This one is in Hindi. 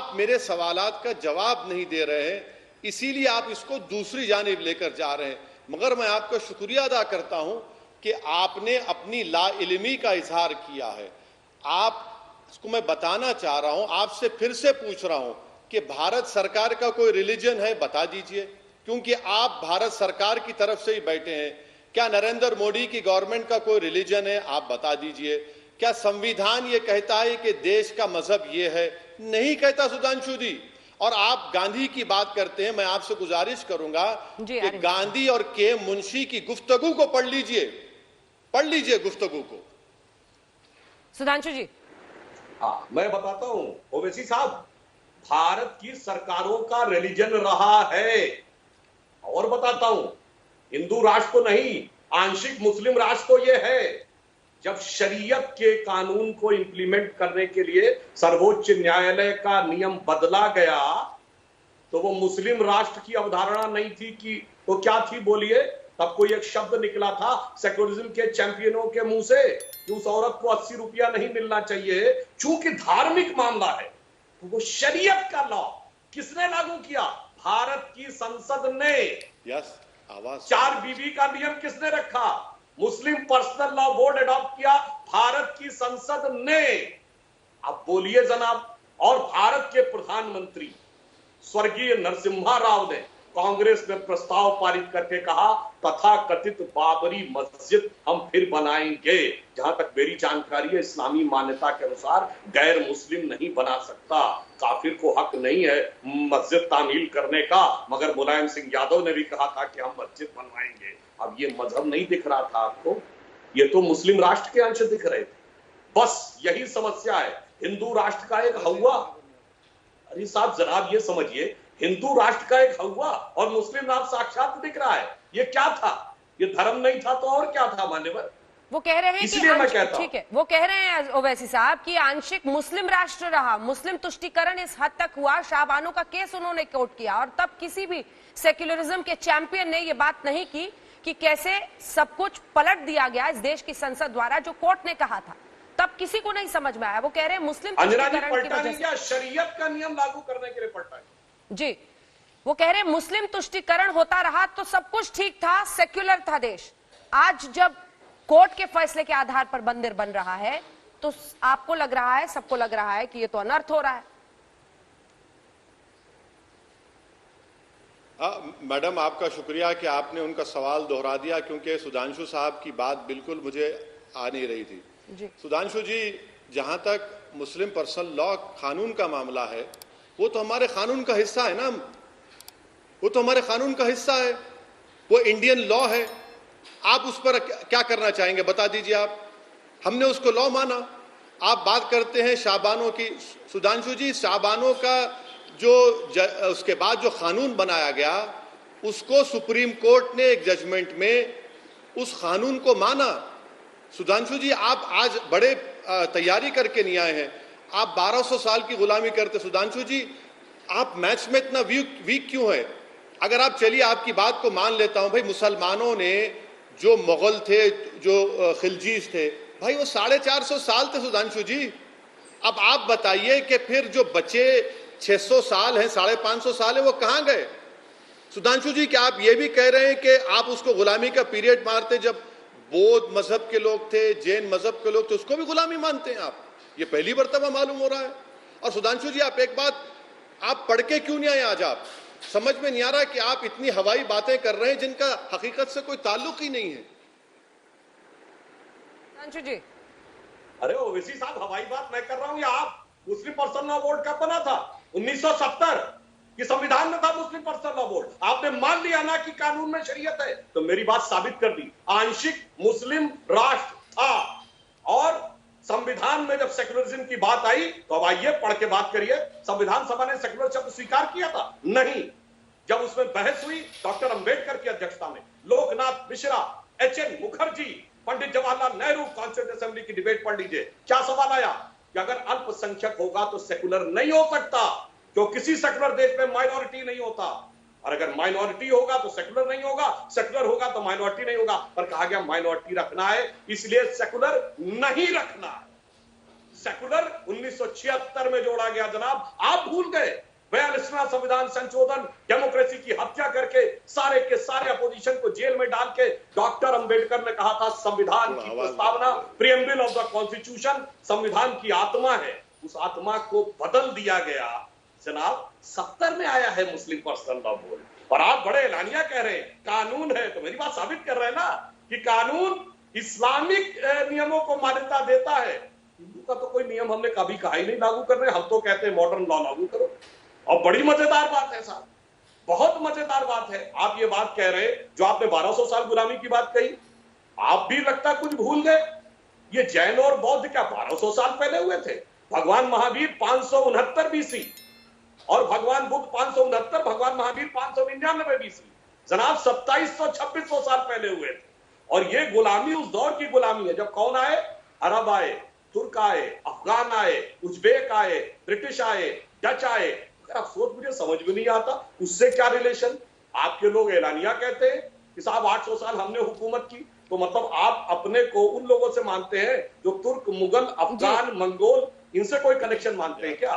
आप मेरे सवालात का जवाब नहीं दे रहे हैं, इसीलिए आप इसको दूसरी जानिब लेकर जा रहे हैं। मगर मैं आपका शुक्रिया अदा करता हूं कि आपने अपनी लाइल्मी का इजहार किया है। आपको मैं बताना चाह रहा हूं, आपसे फिर से पूछ रहा हूं कि भारत सरकार का कोई रिलीजन है, बता दीजिए, क्योंकि आप भारत सरकार की तरफ से ही बैठे हैं। क्या नरेंद्र मोदी की गवर्नमेंट का कोई रिलीजन है, आप बता दीजिए। क्या संविधान ये कहता है कि देश का मजहब ये है? नहीं कहता सुधांशु जी। और आप गांधी की बात करते हैं, मैं आपसे गुजारिश करूंगा कि गांधी और के मुंशी की गुफ्तगू को पढ़ लीजिए गुफ्तगू को। सुधांशु जी। हाँ, मैं बताता हूं ओवैसी साहब, भारत की सरकारों का रिलीजन रहा है। और बताता हूं, हिंदू राष्ट्र तो नहीं, आंशिक मुस्लिम राष्ट्र तो ये है। जब शरीयत के कानून को इंप्लीमेंट करने के लिए सर्वोच्च न्यायालय का नियम बदला गया, तो वो मुस्लिम राष्ट्र की अवधारणा नहीं थी कि तो क्या थी, बोलिए। तब कोई एक शब्द निकला था सेक्युलरिज्म के चैंपियनों के मुंह से कि उस औरत को 80 रुपया नहीं मिलना चाहिए। चूंकि धार्मिक मामला है, तो वो शरीयत का लॉ किसने लागू किया? भारत की संसद ने। आवाज 4 बीवी का नियम किसने रखा? मुस्लिम पर्सनल लॉ बोर्ड अडॉप्ट किया भारत की संसद ने। अब बोलिए जनाब। और भारत के प्रधानमंत्री स्वर्गीय नरसिम्हा राव ने कांग्रेस में प्रस्ताव पारित करके कहा, तथाकथित बाबरी मस्जिद हम फिर बनाएंगे। जहां तक मेरी जानकारी है, इस्लामी मान्यता के अनुसार गैर मुस्लिम नहीं बना सकता। काफिर को हक नहीं है मस्जिद तामील करने का। मगर मुलायम सिंह यादव ने भी कहा था कि हम मस्जिद बनवाएंगे। अब ये मजहब नहीं दिख रहा था आपको, ये तो मुस्लिम राष्ट्र के अंश दिख रहे थे। बस यही समस्या है। हिंदू राष्ट्र का एक हवा, अरे साहब जनाब ये समझिए, हिंदू राष्ट्र का एक हवा और मुस्लिम राष्ट्र साक्षात दिख रहा है। ये क्या था? ये धर्म नहीं था तो और क्या था मान्यवर? वो कह रहे हैं इसलिए मैं कहता हूं, ठीक है, वो कह रहे हैं ओवैसी साहब कि आंशिक मुस्लिम राष्ट्र रहा, मुस्लिम तुष्टीकरण इस हद तक हुआ। शाहबानो का केस उन्होंने कोर्ट किया और तब किसी भी सेक्युलरिज्म के चैंपियन ने ये बात नहीं की कि कैसे सब कुछ पलट दिया गया इस देश की संसद द्वारा, जो कोर्ट ने कहा था। तब किसी को नहीं समझ में आया। वो कह रहे हैं मुस्लिम तुष्टीकरण की वजह से शरीयत का नियम लागू करने के लिए पलटा है। जी, वो कह रहे हैं मुस्लिम तुष्टीकरण होता रहा तो सब कुछ ठीक था, सेक्युलर था देश। आज जब कोर्ट के फैसले के आधार पर मंदिर बन रहा है, तो आपको लग रहा है, सबको लग रहा है कि ये तो अनर्थ हो रहा है। मैडम, आपका शुक्रिया कि आपने उनका सवाल दोहरा दिया, क्योंकि सुधांशु साहब की बात बिल्कुल मुझे आ नहीं रही थी। सुधांशु जी, जहां तक मुस्लिम पर्सनल लॉ कानून का मामला है, वो तो हमारे कानून का हिस्सा है ना, वो तो हमारे कानून का हिस्सा है, वो इंडियन लॉ है। आप उस पर क्या करना चाहेंगे, बता दीजिए आप। हमने उसको लॉ माना। आप बात करते हैं शाहबानों की। सुधांशु जी, शाहबानों का जो उसके बाद जो कानून बनाया गया, उसको सुप्रीम कोर्ट ने एक जजमेंट में उस कानून को माना। सुधांशु जी, आप आज बड़े तैयारी करके नहीं आए हैं। आप 1200 साल की गुलामी करते। सुधांशु जी, आप मैथ्स में इतना वीक क्यों है? अगर आप, चलिए आपकी बात को मान लेता हूं, भाई मुसलमानों ने, जो मुगल थे, जो खिलजीज थे, भाई वो 450 साल थे सुधांशु जी। अब आप बताइए कि फिर जो बचे 600 साल हैं, 550 साल है, वो कहां गए? सुधांशु जी, क्या आप ये भी कह रहे हैं कि आप उसको गुलामी का पीरियड मारते? जब बौद्ध मजहब के लोग थे, जैन मजहब के लोग थे, उसको भी गुलामी मानते हैं आप? ये पहली मर्तबा मालूम हो रहा है। और सुधांशु जी, आप एक बात, आप पढ़ के क्यों नहीं आए आज? आप समझ में नहीं आ रहा कि आप इतनी हवाई बातें कर रहे हैं जिनका हकीकत से कोई ताल्लुक ही नहीं है। सुधांशु जी, अरे ओवैसी साहब, हवाई बात मैं कर रहा हूं या आप? मुस्लिम पर्सनल लॉ बोर्ड कब बना था? 1970 की संविधान में था मुस्लिम पर्सनल लॉ बोर्ड। आपने मान लिया ना कि कानून में शरीयत है, तो मेरी बात साबित कर दी। आंशिक मुस्लिम राष्ट्र था और संविधान में जब सेक्युलरिज्म की बात आई, तो अब आइए पढ़ के बात करिए। संविधान सभा ने सेक्युलर शब्द स्वीकार किया था? नहीं। जब उसमें बहस हुई डॉक्टर अंबेडकर की अध्यक्षता में, Loknath Mishra, H.N.. Mukherjee, Pandit Jawaharlal Nehru, constituent assembly की डिबेट पढ़ लीजिए। क्या सवाल आया कि अगर अल्पसंख्यक होगा तो सेक्युलर नहीं हो सकता, क्यों? किसी सेक्युलर देश में माइनॉरिटी नहीं होता, और अगर माइनॉरिटी होगा तो सेक्युलर नहीं होगा, सेक्युलर होगा तो माइनॉरिटी नहीं होगा। पर कहा गया माइनॉरिटी रखना है, इसलिए सेक्युलर नहीं रखना है। सेकुलर 1976 में जोड़ा गया जनाब, आप भूल गए। 42वां संविधान संशोधन, डेमोक्रेसी की हत्या करके सारे के सारे अपोजिशन को जेल में डाल के डॉक्टर अंबेडकर ने कहा था संविधान की प्रस्तावना, प्रीएम्बल ऑफ द कॉन्स्टिट्यूशन, संविधान की आत्मा है। उस आत्मा को बदल दिया गया जनाब। 70 में आया है मुस्लिम पर्सनल लॉ बोर्ड, और आप बड़े एलानिया कह रहे हैं कानून है, तो मेरी बात साबित कर रहे हैं ना कि कानून इस्लामिक नियमों को मान्यता देता है। हिंदू का तो कोई नियम हमने कभी कहा ही नहीं लागू कर रहे, हम तो कहते हैं मॉडर्न लॉ लागू करो। और बड़ी मजेदार बात है साहब, बहुत मजेदार बात है, आप ये बात कह रहे जो आपने 1200 साल गुलामी की बात कही, आप भी लगता कुछ भूल गए। ये जैन और बौद्ध क्या 1200 साल पहले हुए थे? भगवान महावीर 569 बीसी और भगवान बुद्ध 569, भगवान महावीर 599 बीसी। जनाब 2700-2600 साल पहले हुए थे। और ये गुलामी उस दौर की गुलामी है जब कौन आए? अरब आए, तुर्क आए, अफगान आए, उज्बेक आए, ब्रिटिश आए, डच आए। अफसोस मुझे समझ में नहीं आता उससे क्या रिलेशन। आपके लोग एलानिया कहते हैं कि साहब 800 साल हमने हुकूमत की, तो मतलब आप अपने को उन लोगों से मानते हैं जो तुर्क, मुगल, अफगान, मंगोल, इनसे कोई कनेक्शन मानते हैं क्या?